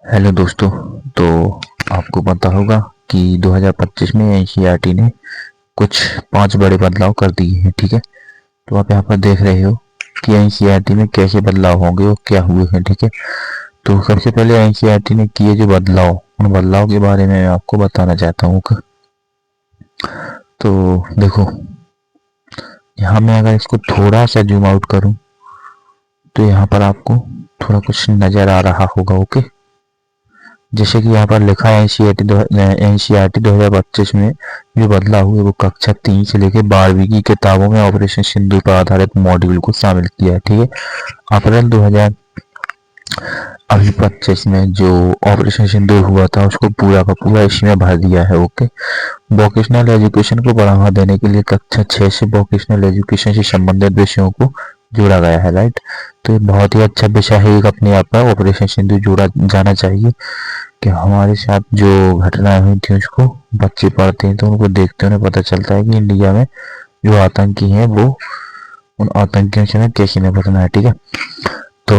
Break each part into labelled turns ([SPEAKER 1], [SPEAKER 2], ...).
[SPEAKER 1] Hello दोस्तों। तो आपको पता होगा कि 2025 में एनसीईआरटी ने कुछ 5 बड़े बदलाव कर दिए हैं। ठीक है, तो आप यहाँ पर देख रहे हो कि एनसीईआरटी में कैसे बदलाव होंगे और क्या हुए हैं। ठीक है, तो सबसे पहले एनसीईआरटी ने किए जो बदलाव, उन बदलाव के बारे में मैं आपको बताना चाहता हूँ। तो देखो, यहाँ मैं अगर इसको थोड़ा सा जूम आउट करूँ तो यहाँ पर आपको थोड़ा कुछ नज़र आ रहा होगा। ओके, जैसे कि यहाँ पर लिखा है एनसीईआरटी 2025 में जो बदलाव हुए वो कक्षा 3 से लेकर 12वीं की किताबों में ऑपरेशन सिंधु पर आधारित मॉड्यूल को शामिल किया है। ठीक है, अप्रैल 2025 में जो ऑपरेशन सिंधु हुआ था उसको पूरा का पूरा इसी में भर दिया है। ओके, वोकेशनल एजुकेशन को बढ़ावा देने के लिए कक्षा 6 से वोकेशनल एजुकेशन से संबंधित विषयों को जोड़ा गया है। राइट, तो ये बहुत ही अच्छा विषय है एक अपने आप में, ऑपरेशन सिंधु जोड़ा जाना चाहिए कि हमारे साथ जो घटनाएं हुई थी उसको बच्चे पढ़ते हैं तो उनको देखते हैं, उन्हें पता चलता है कि इंडिया में जो आतंकी हैं वो उन आतंकियों से हमें कैसे निपटना है। ठीक है, तो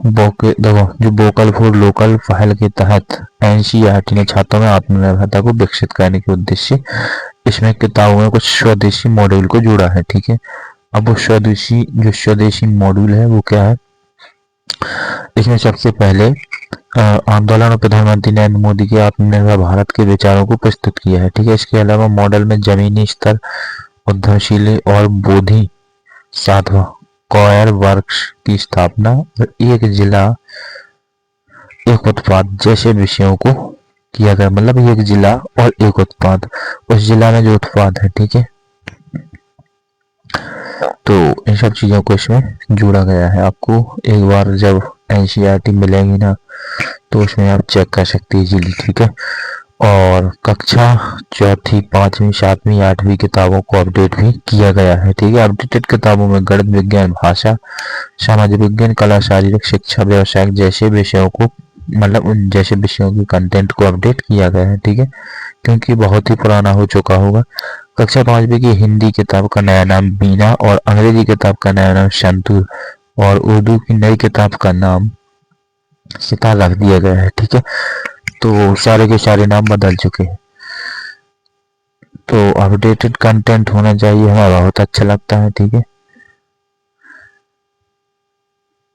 [SPEAKER 1] देखो, जो वोकल फॉर लोकल पहल के तहत एनसीईआरटी ने छात्रों में आत्मनिर्भरता को विकसित करने के उद्देश्य इसमें किताबों में कुछ स्वदेशी मॉड्यूल को जोड़ा है। ठीक है, अब वो स्वदेशी मॉड्यूल है वो क्या है, इसमें सबसे पहले आंदोलन और प्रधानमंत्री नरेंद्र मोदी के आत्मनिर्भर भारत के विचारों को प्रस्तुत किया है। ठीक है, इसके अलावा मॉडल में जमीनी स्तर, उद्यमशील और बोधि साधवा कॉयर वर्क्स की स्थापना और एक जिला एक उत्पाद जैसे विषयों को किया गया। मतलब एक जिला और एक उत्पाद, उस जिला में जो उत्पाद है। ठीक है, तो इन सब चीज़ों को इसमें जोड़ा गया है। आपको एक बार जब एनसीईआरटी मिलेगी ना तो उसमें आप चेक कर सकते हैं इजीली। ठीक है, और कक्षा 4वीं 5वीं 7वीं 8वीं किताबों को अपडेट भी किया गया है। ठीक है, अपडेटेड किताबों में गणित, विज्ञान, भाषा, सामाजिक विज्ञान, कला, शारीरिक शिक्षा, व्यवसाय जैसे विषयों को, मतलब उन जैसे विषयों की कंटेंट को अपडेट किया गया है। ठीक है, क्योंकि बहुत ही पुराना हो चुका होगा। कक्षा 5वीं की हिंदी किताब का नया नाम बीना और अंग्रेजी किताब का नया नाम संतूर और उर्दू की नई किताब का नाम सितार रख दिया गया है। ठीक है, तो सारे के सारे नाम बदल चुके हैं। तो अपडेटेड कंटेंट होना चाहिए, हमें बहुत अच्छा लगता है। ठीक है,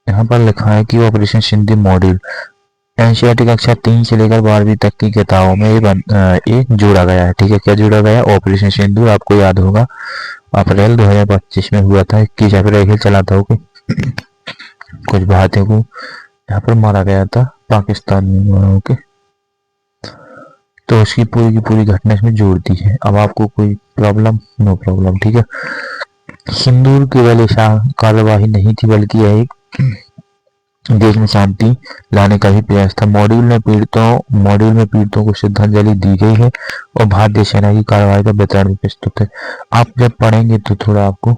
[SPEAKER 1] यहाँ पर लिखा है कि ऑपरेशन सिंधु मॉड्यूल एनसीईआरटी कक्षा 3 से लेकर 12वीं तक की किताबों में ये जोड़ा गया है। ठीक है, क्या जोड़ा गया? ऑपरेशन सिंधु आपको याद होगा अप्रैल 2025 में हुआ था, 21 अप्रैल चला था। ओके, कुछ भारतीयों को यहाँ पर मारा गया था पाकिस्तान में। ओके, तो उसकी पूरी की पूरी घटना इसमें जोड़ दी है। अब आपको कोई प्रॉब्लम? No problem. ठीक है, सिंदूर केवल ऐसा कार्यवाही नहीं थी बल्कि यह एक देश में शांति लाने का भी प्रयास था। मॉड्यूल में पीड़ितों को श्रद्धांजलि दी गई है और भारतीय सेना की कार्रवाई का विवरण भी प्रस्तुत है। आप जब पढ़ेंगे तो थोड़ा आपको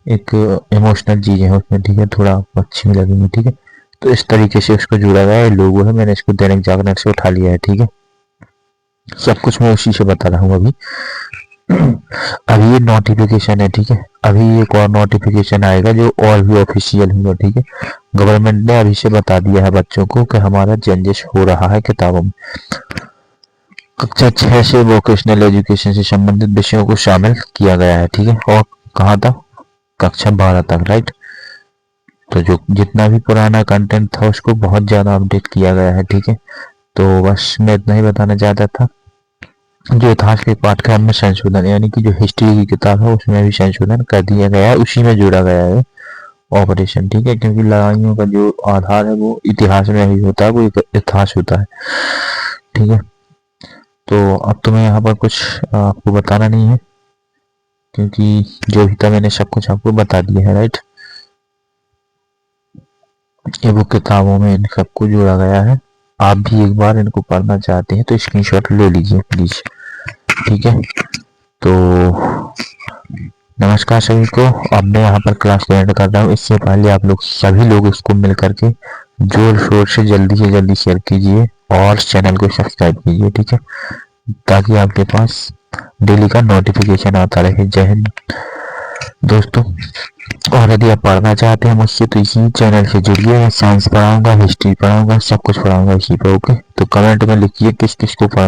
[SPEAKER 1] एक इमोशनल चीजें हैं उसमें। ठीक है, थोड़ा आपको अच्छी भी लगेंगी। ठीक है, तो इस तरीके से उसको जोड़ा गया है। लोगो है, मैंने इसको दैनिक जागरण से उठा लिया है। ठीक है, सब कुछ मैं उसी से बता रहा हूँ अभी। अभी ये नोटिफिकेशन है। ठीक है, अभी एक और नोटिफिकेशन आएगा जो और भी ऑफिशियल होगा। ठीक है, गवर्नमेंट ने अभी से बता दिया है बच्चों को कि हमारा चेंजेस हो रहा है किताबों में। कक्षा 6 से वोकेशनल एजुकेशन से संबंधित विषयों को शामिल किया गया है। ठीक है, और कहाँ तक? कक्षा 12 तक। राइट, तो जो जितना भी पुराना कंटेंट था उसको बहुत ज़्यादा अपडेट किया गया है। ठीक है, तो बस मैं इतना ही बताना चाहता था। जो इतिहास के पाठ्यक्रम में संशोधन, यानी कि जो हिस्ट्री की किताब है उसमें भी संशोधन कर दिया गया है, उसी में जोड़ा गया है ऑपरेशन। ठीक है, क्योंकि लड़ाइयों का जो आधार है वो इतिहास में ही होता है, वो इतिहास होता है। ठीक है, तो अब तो मैं यहाँ पर कुछ आपको बताना नहीं है क्योंकि जो भी था मैंने सब कुछ आपको बता दिया है। राइट, ये वो किताबों में इन सबको जोड़ा गया है। आप भी एक बार इनको पढ़ना चाहते हैं तो स्क्रीनशॉट ले लीजिए प्लीज। ठीक है, तो नमस्कार सभी को। अब मैं यहाँ पर क्लास एंड कर रहा हूँ। इससे पहले आप लोग सभी लोग इसको मिल करके जोर शोर से जल्दी शेयर कीजिए और चैनल को सब्सक्राइब कीजिए। ठीक है, ताकि आपके पास डेली का नोटिफिकेशन आता रहे। जय हिंद दोस्तों। और यदि आप पढ़ना चाहते हैं मुझसे तो इसी चैनल से जुड़िए। मैं साइंस पढ़ाऊंगा, हिस्ट्री पढ़ाऊंगा, सब कुछ पढ़ाऊंगा इसी पे। ओके, तो कमेंट में लिखिए किस किस को पढ़